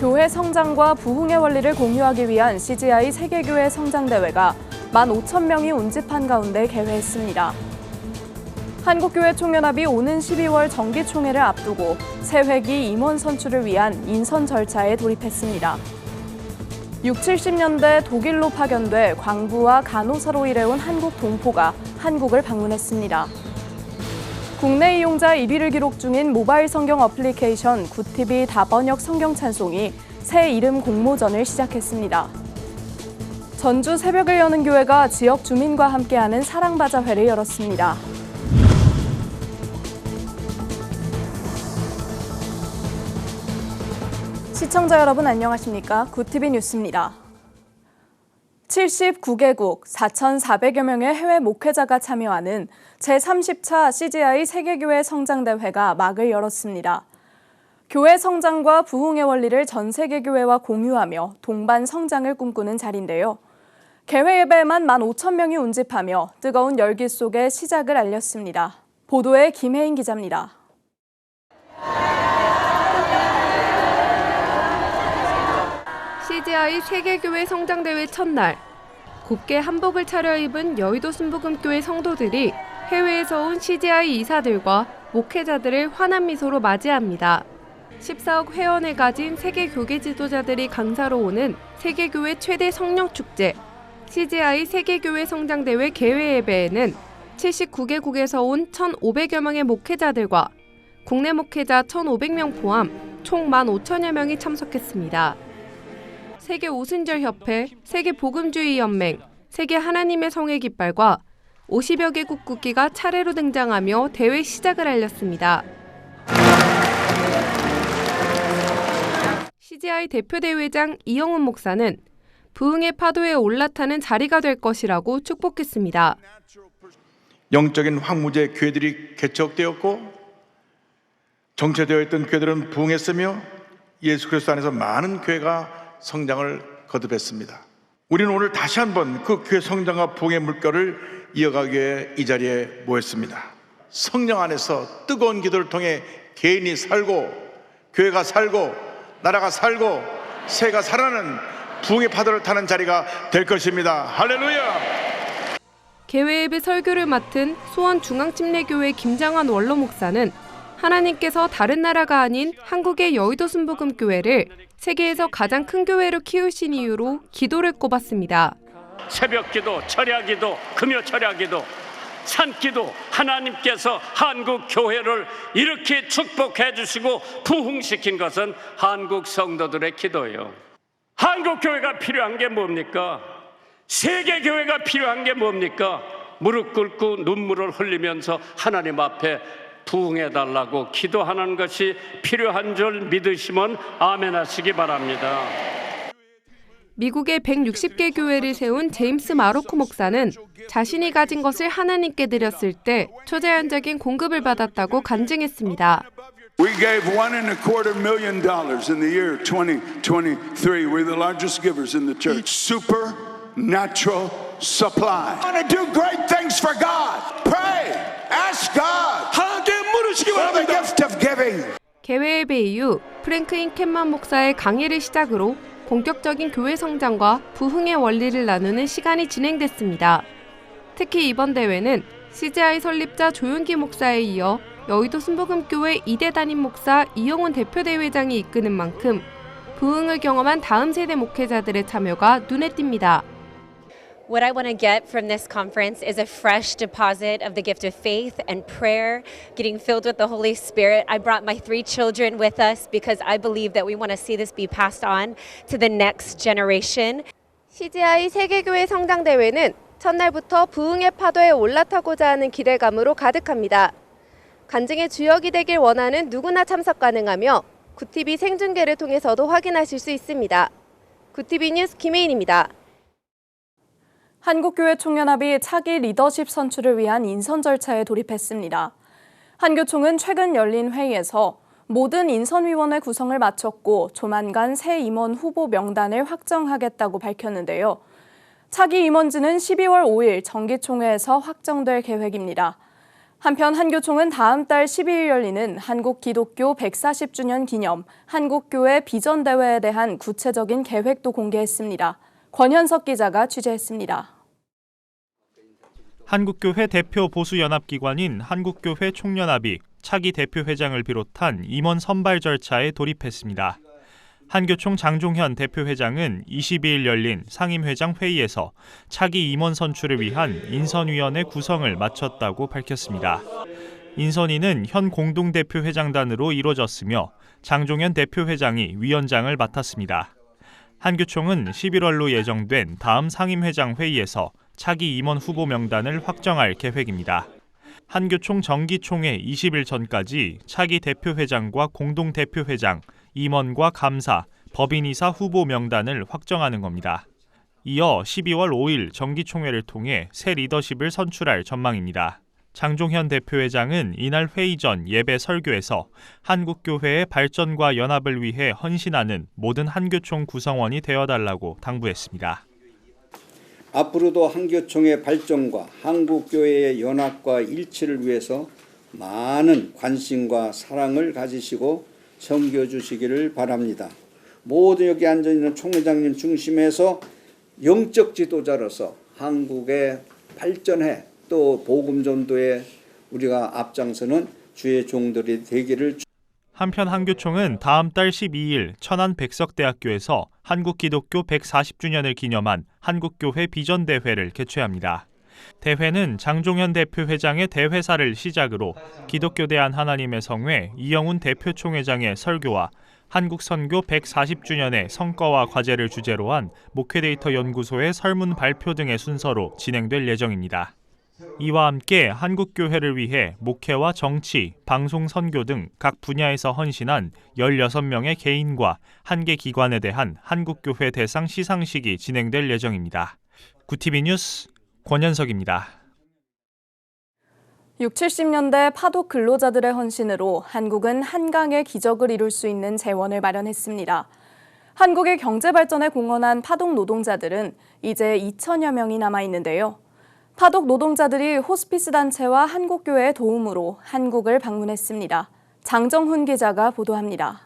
교회 성장과 부흥의 원리를 공유하기 위한 CGI 세계교회 성장대회가 15,000명이 운집한 가운데 개회했습니다. 한국교회총연합이 오는 12월 정기총회를 앞두고 새 회기 임원 선출을 위한 인선 절차에 돌입했습니다. 60, 70년대 독일로 파견돼 광부와 간호사로 일해온 한국 동포가 한국을 방문했습니다. 국내 이용자 1위를 기록 중인 모바일 성경 어플리케이션 굿TV 다번역 성경 찬송이 새 이름 공모전을 시작했습니다. 전주 새벽을 여는 교회가 지역 주민과 함께하는 사랑바자회를 열었습니다. 시청자 여러분 안녕하십니까? 굿TV 뉴스입니다. 79개국 4,400여 명의 해외 목회자가 참여하는 제30차 CGI 세계교회 성장대회가 막을 열었습니다. 교회 성장과 부흥의 원리를 전 세계 교회와 공유하며 동반 성장을 꿈꾸는 자리인데요. 개회 예배에만 15,000명이 운집하며 뜨거운 열기 속에 시작을 알렸습니다. 보도에 김혜인 기자입니다. CGI 세계교회 성장대회 첫날, 곱게 한복을 차려입은 여의도 순복음교회 성도들이 해외에서 온 CGI 이사들과 목회자들을 환한 미소로 맞이합니다. 14억 회원을 가진 세계 교계 지도자들이 강사로 오는 세계교회 최대 성령축제, CGI 세계교회 성장대회 개회 예배에는 79개국에서 온 1,500여 명의 목회자들과 국내 목회자 1,500명 포함 총 15,000여 명이 참석했습니다. 세계 오순절협회, 세계복음주의연맹, 세계 하나님의 성의 깃발과 50여 개국 국기가 차례로 등장하며 대회 시작을 알렸습니다. CGI 대표대회장 이영훈 목사는 부흥의 파도에 올라타는 자리가 될 것이라고 축복했습니다. 영적인 황무지의 교회들이 개척되었고 정체되어 있던 교회들은 부흥했으며 예수 그리스도 안에서 많은 교회가 성장을 거듭했습니다. 우리는 오늘 다시 한번 그 교회 성장과 부흥의 물결을 이어가기 위해 이 자리에 모였습니다. 성령 안에서 뜨거운 기도를 통해 개인이 살고 교회가 살고 나라가 살고 세계가 살아나는 부흥의 파도를 타는 자리가 될 것입니다. 할렐루야! 개회 예배 설교를 맡은 수원중앙침례교회 김장환 원로 목사는 하나님께서 다른 나라가 아닌 한국의 여의도 순복음교회를 세계에서 가장 큰 교회로 키우신 이유로 기도를 꼽았습니다. 새벽기도, 철야기도, 금요철야기도, 산기도 하나님께서 한국 교회를 이렇게 축복해 주시고 부흥시킨 것은 한국 성도들의 기도예요. 한국 교회가 필요한 게 뭡니까? 세계 교회가 필요한 게 뭡니까? 무릎 꿇고 눈물을 흘리면서 하나님 앞에 부흥해달라고 기도하는 것이 필요한 줄 믿으시면 아멘 하시기 바랍니다. 미국의 160개 교회를 세운 제임스 마로코 목사는 자신이 가진 것을 하나님께 드렸을 때 초제한적인 공급을 받았다고 간증했습니다. We gave $1.25 million in the year 2023. We're the largest givers in the church. Supernatural supply. I want to do great things for God. Pray, ask God. 하나님께 물으시기 바랍니다. For the gift of giving. 개회 예배 이후 프랭크인 캔만 목사의 강의를 시작으로 본격적인 교회 성장과 부흥의 원리를 나누는 시간이 진행됐습니다. 특히 이번 대회는 CGI 설립자 조윤기 목사에 이어 여의도 순복음교회 2대 담임 목사 이영훈 대표대회장이 이끄는 만큼 부흥을 경험한 다음 세대 목회자들의 참여가 눈에 띕니다. What I want to get from this conference is a fresh deposit of the gift of faith and prayer, getting filled with the Holy Spirit. I brought my 3 children with us because I believe that we want to see this be passed on to the next generation. CGI 세계교회 성장대회는 첫날부터 부흥의 파도에 올라타고자 하는 기대감으로 가득합니다. 간증의 주역이 되길 원하는 누구나 참석 가능하며 굿TV 생중계를 통해서도 확인하실 수 있습니다. 굿TV 뉴스 김혜인입니다. 한국교회총연합이 차기 리더십 선출을 위한 인선 절차에 돌입했습니다. 한교총은 최근 열린 회의에서 모든 인선위원회 구성을 마쳤고 조만간 새 임원 후보 명단을 확정하겠다고 밝혔는데요. 차기 임원진은 12월 5일 정기총회에서 확정될 계획입니다. 한편 한교총은 다음 달 12일 열리는 한국 기독교 140주년 기념 한국교회 비전대회에 대한 구체적인 계획도 공개했습니다. 권현석 기자가 취재했습니다. 한국교회 대표 보수연합기관인 한국교회 총연합이 차기 대표회장을 비롯한 임원 선발 절차에 돌입했습니다. 한교총 장종현 대표회장은 22일 열린 상임회장 회의에서 차기 임원 선출을 위한 인선위원회 구성을 마쳤다고 밝혔습니다. 인선위는 현 공동대표회장단으로 이루어졌으며 장종현 대표회장이 위원장을 맡았습니다. 한교총은 11월로 예정된 다음 상임회장 회의에서 차기 임원 후보 명단을 확정할 계획입니다. 한교총 정기총회 20일 전까지 차기 대표회장과 공동대표회장, 임원과 감사, 법인이사 후보 명단을 확정하는 겁니다. 이어 12월 5일 정기총회를 통해 새 리더십을 선출할 전망입니다. 장종현 대표회장은 이날 회의 전 예배 설교에서 한국교회의 발전과 연합을 위해 헌신하는 모든 한교총 구성원이 되어달라고 당부했습니다. 앞으로도 한교총의 발전과 한국교회의 연합과 일치를 위해서 많은 관심과 사랑을 가지시고 섬겨주시기를 바랍니다. 모두 여기 앉아있는 총회장님 중심에서 영적 지도자로서 한국의 발전에 또 복음 전도에 우리가 앞장서는 주의 종들이 되기를. 한편 한교총은 다음 달 12일 천안 백석대학교에서 한국기독교 140주년을 기념한 한국교회 비전대회를 개최합니다. 대회는 장종현 대표회장의 대회사를 시작으로 기독교 대한 하나님의 성회 이영훈 대표총회장의 설교와 한국선교 140주년의 성과와 과제를 주제로 한 목회데이터 연구소의 설문 발표 등의 순서로 진행될 예정입니다. 이와 함께 한국교회를 위해 목회와 정치, 방송 선교 등 각 분야에서 헌신한 16명의 개인과 한 개 기관에 대한 한국교회 대상 시상식이 진행될 예정입니다. 구티비 뉴스 권현석입니다. 60, 70년대 파독 근로자들의 헌신으로 한국은 한강의 기적을 이룰 수 있는 재원을 마련했습니다. 한국의 경제 발전에 공헌한 파독 노동자들은 이제 2천여 명이 남아 있는데요. 파독 노동자들이 호스피스 단체와 한국교회의 도움으로 한국을 방문했습니다. 장정훈 기자가 보도합니다.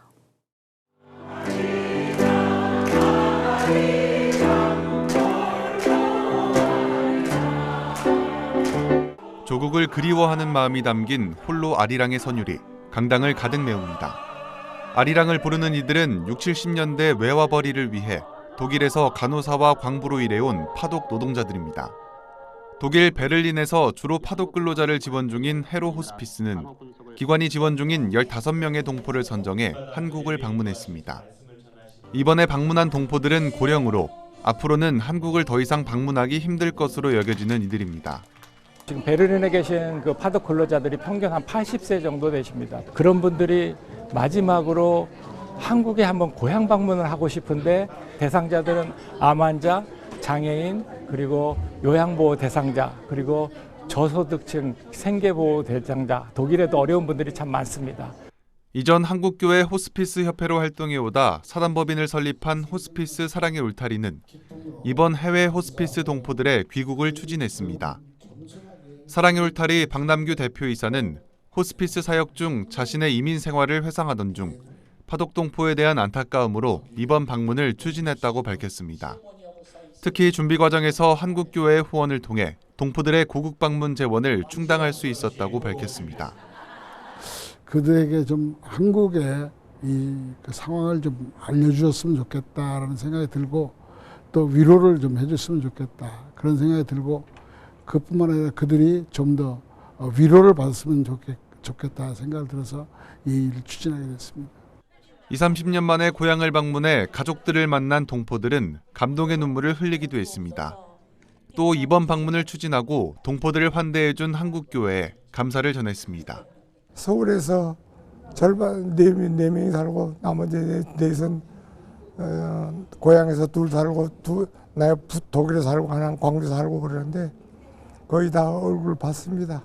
조국을 그리워하는 마음이 담긴 홀로 아리랑의 선율이 강당을 가득 메웁니다. 아리랑을 부르는 이들은 60, 70년대 외화벌이를 위해 독일에서 간호사와 광부로 일해온 파독 노동자들입니다. 독일 베를린에서 주로 파독 근로자를 지원 중인 헤로 호스피스는 기관이 지원 중인 15명의 동포를 선정해 한국을 방문했습니다. 이번에 방문한 동포들은 고령으로 앞으로는 한국을 더 이상 방문하기 힘들 것으로 여겨지는 이들입니다. 지금 베를린에 계신 그 파독 근로자들이 평균 한 80세 정도 되십니다. 그런 분들이 마지막으로 한국에 한번 고향 방문을 하고 싶은데 대상자들은 암 환자, 장애인, 그리고 요양보호 대상자, 그리고 저소득층 생계보호 대상자, 독일에도 어려운 분들이 참 많습니다. 이전 한국교회 호스피스 협회로 활동해오다 사단법인을 설립한 호스피스 사랑의 울타리는 이번 해외 호스피스 동포들의 귀국을 추진했습니다. 사랑의 울타리 박남규 대표이사는 호스피스 사역 중 자신의 이민 생활을 회상하던 중 파독 동포에 대한 안타까움으로 이번 방문을 추진했다고 밝혔습니다. 특히 준비 과정에서 한국교회의 후원을 통해 동포들의 고국 방문 재원을 충당할 수 있었다고 밝혔습니다. 그들에게 좀 한국의 그 상황을 좀 알려주셨으면 좋겠다라는 생각이 들고 또 위로를 좀 해줬으면 좋겠다 그런 생각이 들고 그뿐만 아니라 그들이 좀 더 위로를 받았으면 좋겠다 생각을 들어서 이 일을 추진하게 됐습니다. 20, 30년 만에 고향을 방문해 가족들을 만난 동포들은 감동의 눈물을 흘리기도 했습니다. 또 이번 방문을 추진하고 동포들을 환대해준 한국교회에 감사를 전했습니다. 서울에서 절반 4명이 살고 나머지 넷은 고향에서 둘 살고 나 독일에 살고 하나는 광주에 살고 그러는데 거의 다 얼굴 봤습니다.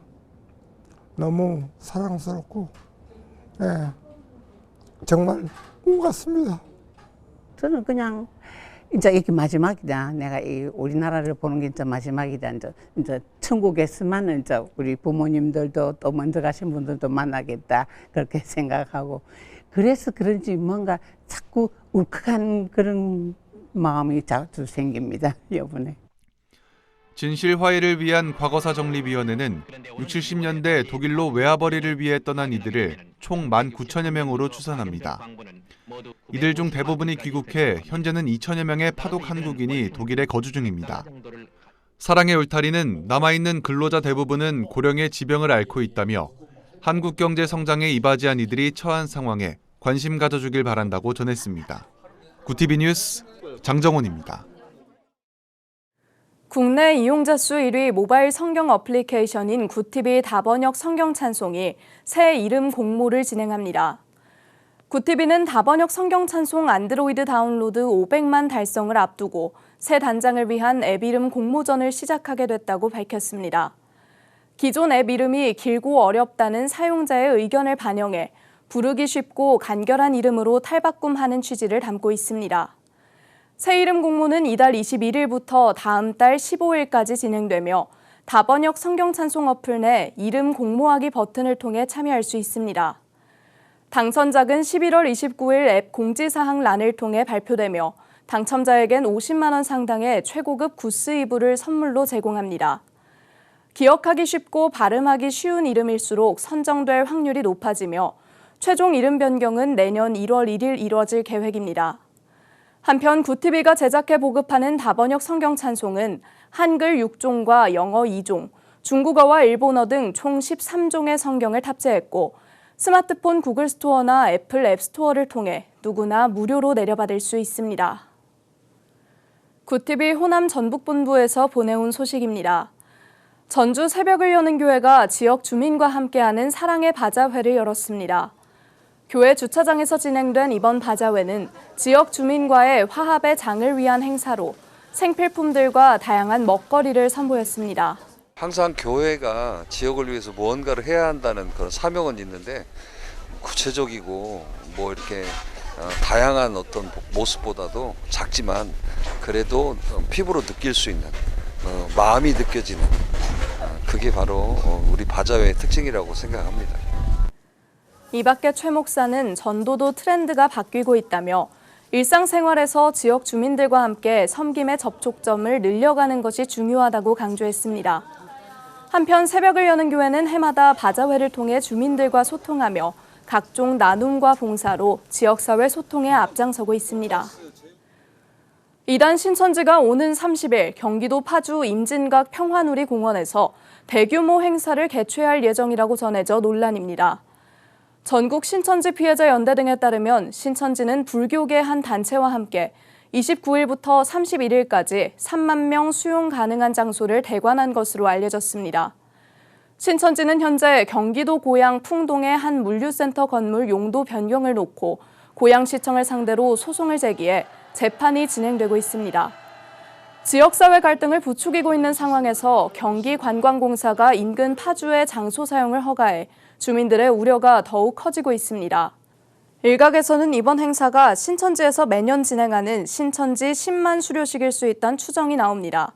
너무 사랑스럽고 정말 꿈 같습니다. 저는 그냥 이제 이게 마지막이다. 내가 이 우리나라를 보는 게 진짜 마지막이다. 이제 천국에서만 이제 우리 부모님들도 또 먼저 가신 분들도 만나겠다. 그렇게 생각하고. 그래서 그런지 뭔가 자꾸 울컥한 그런 마음이 자주 생깁니다. 이번에. 진실 화해를 위한 과거사 정립위원회는 60, 70년대 독일로 외화벌이를 위해 떠난 이들을 총 19,000여 명으로 추산합니다. 이들 중 대부분이 귀국해 현재는 2,000여 명의 파독 한국인이 독일에 거주 중입니다. 사랑의 울타리는 남아있는 근로자 대부분은 고령의 지병을 앓고 있다며 한국 경제 성장에 이바지한 이들이 처한 상황에 관심 가져주길 바란다고 전했습니다. 구티비 뉴스 장정훈입니다. 국내 이용자 수 1위 모바일 성경 어플리케이션인 구티비 다번역 성경 찬송이 새 이름 공모를 진행합니다. 구티비는 다번역 성경 찬송 안드로이드 다운로드 500만 달성을 앞두고 새 단장을 위한 앱 이름 공모전을 시작하게 됐다고 밝혔습니다. 기존 앱 이름이 길고 어렵다는 사용자의 의견을 반영해 부르기 쉽고 간결한 이름으로 탈바꿈하는 취지를 담고 있습니다. 새 이름 공모는 이달 21일부터 다음 달 15일까지 진행되며 다번역 성경 찬송 어플 내 이름 공모하기 버튼을 통해 참여할 수 있습니다. 당선작은 11월 29일 앱 공지사항 란을 통해 발표되며 당첨자에겐 50만 원 상당의 최고급 구스 이불을 선물로 제공합니다. 기억하기 쉽고 발음하기 쉬운 이름일수록 선정될 확률이 높아지며 최종 이름 변경은 내년 1월 1일 이뤄질 계획입니다. 한편 구티비가 제작해 보급하는 다번역 성경 찬송은 한글 6종과 영어 2종, 중국어와 일본어 등 총 13종의 성경을 탑재했고 스마트폰 구글 스토어나 애플 앱 스토어를 통해 누구나 무료로 내려받을 수 있습니다. 구티비 호남 전북본부에서 보내온 소식입니다. 전주 새벽을 여는 교회가 지역 주민과 함께하는 사랑의 바자회를 열었습니다. 교회 주차장에서 진행된 이번 바자회는 지역 주민과의 화합의 장을 위한 행사로 생필품들과 다양한 먹거리를 선보였습니다. 항상 교회가 지역을 위해서 무언가를 해야 한다는 그런 사명은 있는데 구체적이고 뭐 이렇게 다양한 어떤 모습보다도 작지만 그래도 피부로 느낄 수 있는 마음이 느껴지는 그게 바로 우리 바자회의 특징이라고 생각합니다. 이 밖에 최 목사는 전도도 트렌드가 바뀌고 있다며 일상생활에서 지역 주민들과 함께 섬김의 접촉점을 늘려가는 것이 중요하다고 강조했습니다. 한편 새벽을 여는 교회는 해마다 바자회를 통해 주민들과 소통하며 각종 나눔과 봉사로 지역사회 소통에 앞장서고 있습니다. 이단 신천지가 오는 30일 경기도 파주 임진각 평화누리 공원에서 대규모 행사를 개최할 예정이라고 전해져 논란입니다. 전국 신천지 피해자 연대 등에 따르면 신천지는 불교계 한 단체와 함께 29일부터 31일까지 3만 명 수용 가능한 장소를 대관한 것으로 알려졌습니다. 신천지는 현재 경기도 고양 풍동의 한 물류센터 건물 용도 변경을 놓고 고양시청을 상대로 소송을 제기해 재판이 진행되고 있습니다. 지역사회 갈등을 부추기고 있는 상황에서 경기관광공사가 인근 파주의 장소 사용을 허가해 주민들의 우려가 더욱 커지고 있습니다. 일각에서는 이번 행사가 신천지에서 매년 진행하는 신천지 10만 수료식일 수 있다는 추정이 나옵니다.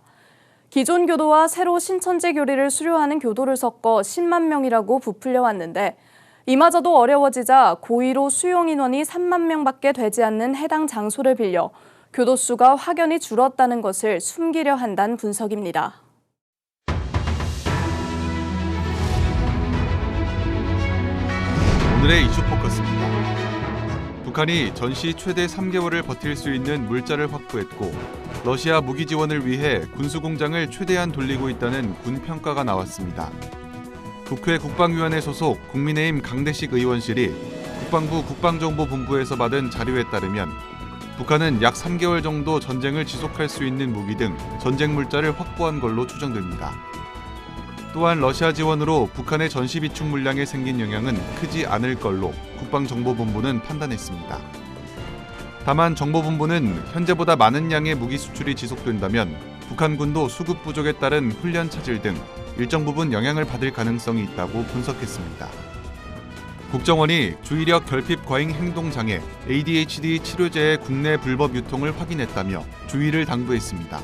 기존 교도와 새로 신천지 교리를 수료하는 교도를 섞어 10만 명이라고 부풀려 왔는데 이마저도 어려워지자 고의로 수용 인원이 3만 명밖에 되지 않는 해당 장소를 빌려 교도 수가 확연히 줄었다는 것을 숨기려 한다는 분석입니다. 오늘의 이슈 포커스입니다. 북한이 전시 최대 3개월을 버틸 수 있는 물자를 확보했고 러시아 무기 지원을 위해 군수공장을 최대한 돌리고 있다는 군 평가가 나왔습니다. 국회 국방위원회 소속 국민의힘 강대식 의원실이 국방부 국방정보본부에서 받은 자료에 따르면 북한은 약 3개월 정도 전쟁을 지속할 수 있는 무기 등 전쟁 물자를 확보한 걸로 추정됩니다. 또한 러시아 지원으로 북한의 전시 비축 물량에 생긴 영향은 크지 않을 걸로 국방정보본부는 판단했습니다. 다만 정보본부는 현재보다 많은 양의 무기 수출이 지속된다면 북한군도 수급 부족에 따른 훈련 차질 등 일정 부분 영향을 받을 가능성이 있다고 분석했습니다. 국정원이 주의력 결핍 과잉 행동 장애 ADHD 치료제의 국내 불법 유통을 확인했다며 주의를 당부했습니다.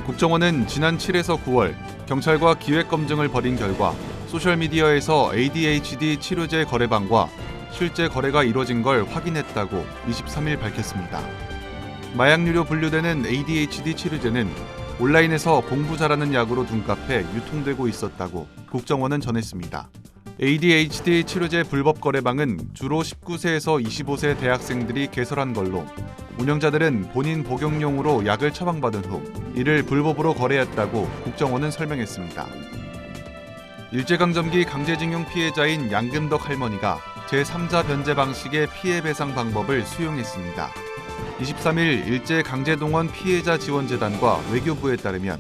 국정원은 지난 7에서 9월 경찰과 기획 검증을 벌인 결과 소셜미디어에서 ADHD 치료제 거래방과 실제 거래가 이뤄진 걸 확인했다고 23일 밝혔습니다. 마약류로 분류되는 ADHD 치료제는 온라인에서 공부 잘하는 약으로 둔갑해 유통되고 있었다고 국정원은 전했습니다. ADHD 치료제 불법 거래방은 주로 19세에서 25세 대학생들이 개설한 걸로 운영자들은 본인 복용용으로 약을 처방받은 후 이를 불법으로 거래했다고 국정원은 설명했습니다. 일제강점기 강제징용 피해자인 양금덕 할머니가 제3자 변제 방식의 피해 배상 방법을 수용했습니다. 23일 일제강제동원 피해자 지원재단과 외교부에 따르면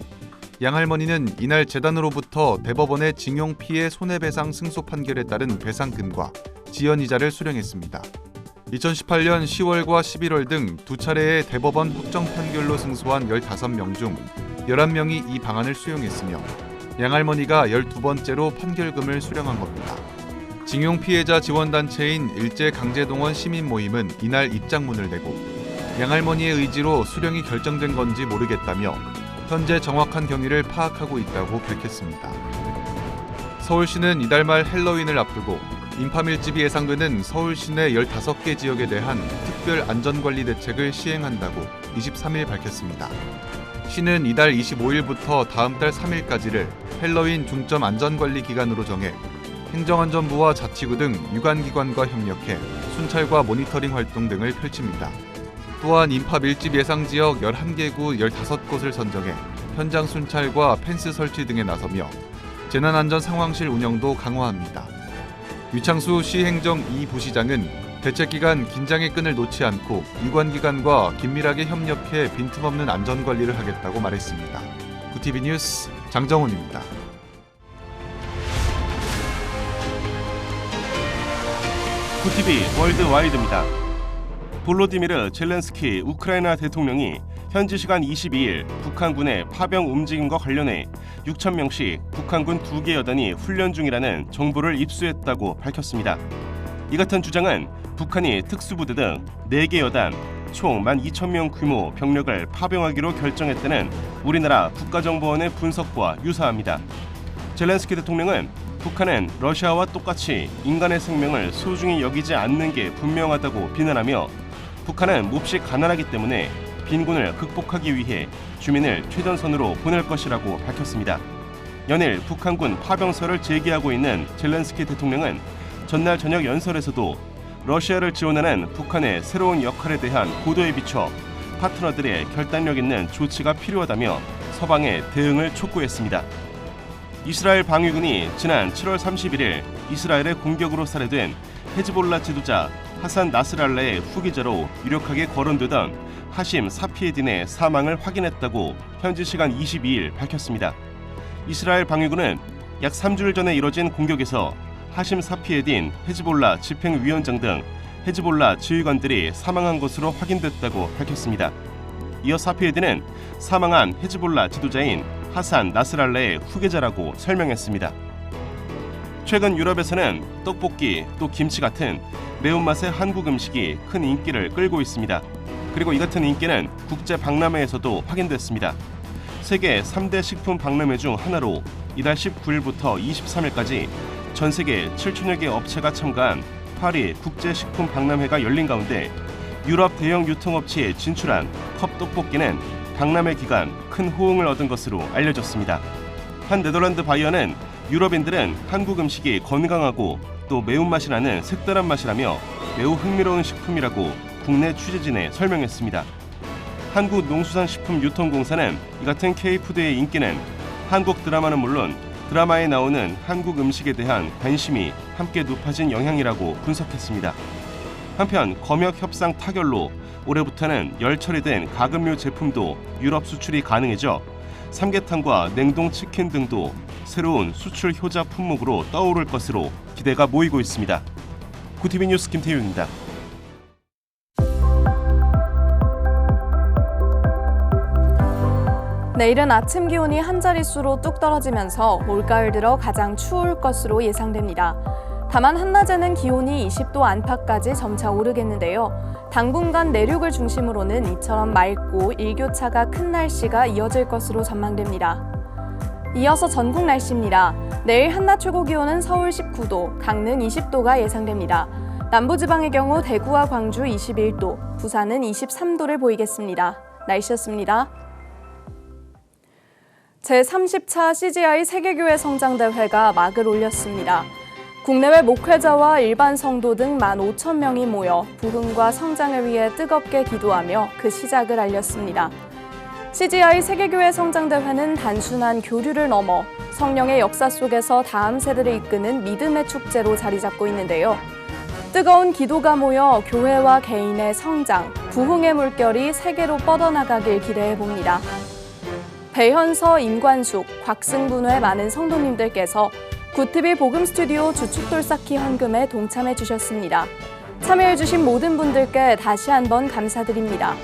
양 할머니는 이날 재단으로부터 대법원의 징용 피해 손해배상 승소 판결에 따른 배상금과 지연이자를 수령했습니다. 2018년 10월과 11월 등 두 차례의 대법원 확정 판결로 승소한 15명 중 11명이 이 방안을 수용했으며 양 할머니가 12번째로 판결금을 수령한 겁니다. 징용 피해자 지원단체인 일제강제동원 시민모임은 이날 입장문을 내고 양 할머니의 의지로 수령이 결정된 건지 모르겠다며 현재 정확한 경위를 파악하고 있다고 밝혔습니다. 서울시는 이달 말 헬로윈을 앞두고 인파 밀집이 예상되는 서울 시내 15개 지역에 대한 특별 안전관리 대책을 시행한다고 23일 밝혔습니다. 시는 이달 25일부터 다음 달 3일까지를 헬로윈 중점 안전관리 기간으로 정해 행정안전부와 자치구 등 유관기관과 협력해 순찰과 모니터링 활동 등을 펼칩니다. 또한 인파 밀집 예상 지역 11개구 15곳을 선정해 현장 순찰과 펜스 설치 등에 나서며 재난안전 상황실 운영도 강화합니다. 유창수 시행정 2부시장은 대책기간 긴장의 끈을 놓지 않고 유관기관과 긴밀하게 협력해 빈틈없는 안전관리를 하겠다고 말했습니다. 구티비 뉴스 장정훈입니다. 구티비 월드와이드입니다. 볼로디미르 젤렌스키 우크라이나 대통령이 현지 시간 22일 북한군의 파병 움직임과 관련해 6,000명씩 북한군 2개 여단이 훈련 중이라는 정보를 입수했다고 밝혔습니다. 이 같은 주장은 북한이 특수부대 등 4개 여단 총 12,000명 규모 병력을 파병하기로 결정했다는 우리나라 국가정보원의 분석과 유사합니다. 젤렌스키 대통령은 북한은 러시아와 똑같이 인간의 생명을 소중히 여기지 않는 게 분명하다고 비난하며 북한은 몹시 가난하기 때문에 빈곤을 극복하기 위해 주민을 최전선으로 보낼 것이라고 밝혔습니다. 연일 북한군 파병설을 제기하고 있는 젤렌스키 대통령은 전날 저녁 연설에서도 러시아를 지원하는 북한의 새로운 역할에 대한 고도에 비춰 파트너들의 결단력 있는 조치가 필요하다며 서방의 대응을 촉구했습니다. 이스라엘 방위군이 지난 7월 31일 이스라엘의 공격으로 살해된 헤즈볼라 지도자 하산 나스랄라의 후계자로 유력하게 거론되던 하심 사피에딘의 사망을 확인했다고 현지 시간 22일 밝혔습니다. 이스라엘 방위군은 약 3주일 전에 이뤄진 공격에서 하심 사피에딘 헤즈볼라 집행위원장 등 헤즈볼라 지휘관들이 사망한 것으로 확인됐다고 밝혔습니다. 이어 사피에딘은 사망한 헤즈볼라 지도자인 하산 나스랄라의 후계자라고 설명했습니다. 최근 유럽에서는 떡볶이 또 김치 같은 매운맛의 한국 음식이 큰 인기를 끌고 있습니다. 그리고 이 같은 인기는 국제 박람회에서도 확인됐습니다. 세계 3대 식품 박람회 중 하나로 이달 19일부터 23일까지 전 세계 7천여 개 업체가 참가한 파리 국제식품 박람회가 열린 가운데 유럽 대형 유통업체에 진출한 컵 떡볶이는 박람회 기간 큰 호응을 얻은 것으로 알려졌습니다. 한 네덜란드 바이어는 유럽인들은 한국 음식이 건강하고 또 매운맛이 나는 색다른 맛이라며 매우 흥미로운 식품이라고 국내 취재진에 설명했습니다. 한국농수산식품유통공사는 이 같은 K푸드의 인기는 한국 드라마는 물론 드라마에 나오는 한국 음식에 대한 관심이 함께 높아진 영향이라고 분석했습니다. 한편 검역 협상 타결로 올해부터는 열 처리된 가금류 제품도 유럽 수출이 가능해져 삼계탕과 냉동 치킨 등도 새로운 수출 효자 품목으로 떠오를 것으로 기대가 모이고 있습니다. 구티비 뉴스 김태윤입니다. 내일은 아침 기온이 한 자릿수로 뚝 떨어지면서 올가을 들어 가장 추울 것으로 예상됩니다. 다만 한낮에는 기온이 20도 안팎까지 점차 오르겠는데요. 당분간 내륙을 중심으로는 이처럼 맑고 일교차가 큰 날씨가 이어질 것으로 전망됩니다. 이어서 전국 날씨입니다. 내일 한낮 최고 기온은 서울 19도, 강릉 20도가 예상됩니다. 남부지방의 경우 대구와 광주 21도, 부산은 23도를 보이겠습니다. 날씨였습니다. 제30차 CGI 세계교회 성장대회가 막을 올렸습니다. 국내외 목회자와 일반 성도 등 15,000명이 모여 부흥과 성장을 위해 뜨겁게 기도하며 그 시작을 알렸습니다. CGI 세계교회 성장대회는 단순한 교류를 넘어 성령의 역사 속에서 다음 세대를 이끄는 믿음의 축제로 자리 잡고 있는데요. 뜨거운 기도가 모여 교회와 개인의 성장, 부흥의 물결이 세계로 뻗어나가길 기대해 봅니다. 배현서, 임관숙, 곽승분 외 많은 성도님들께서 굿TV 복음 스튜디오 주축돌 쌓기 헌금에 동참해 주셨습니다. 참여해 주신 모든 분들께 다시 한번 감사드립니다.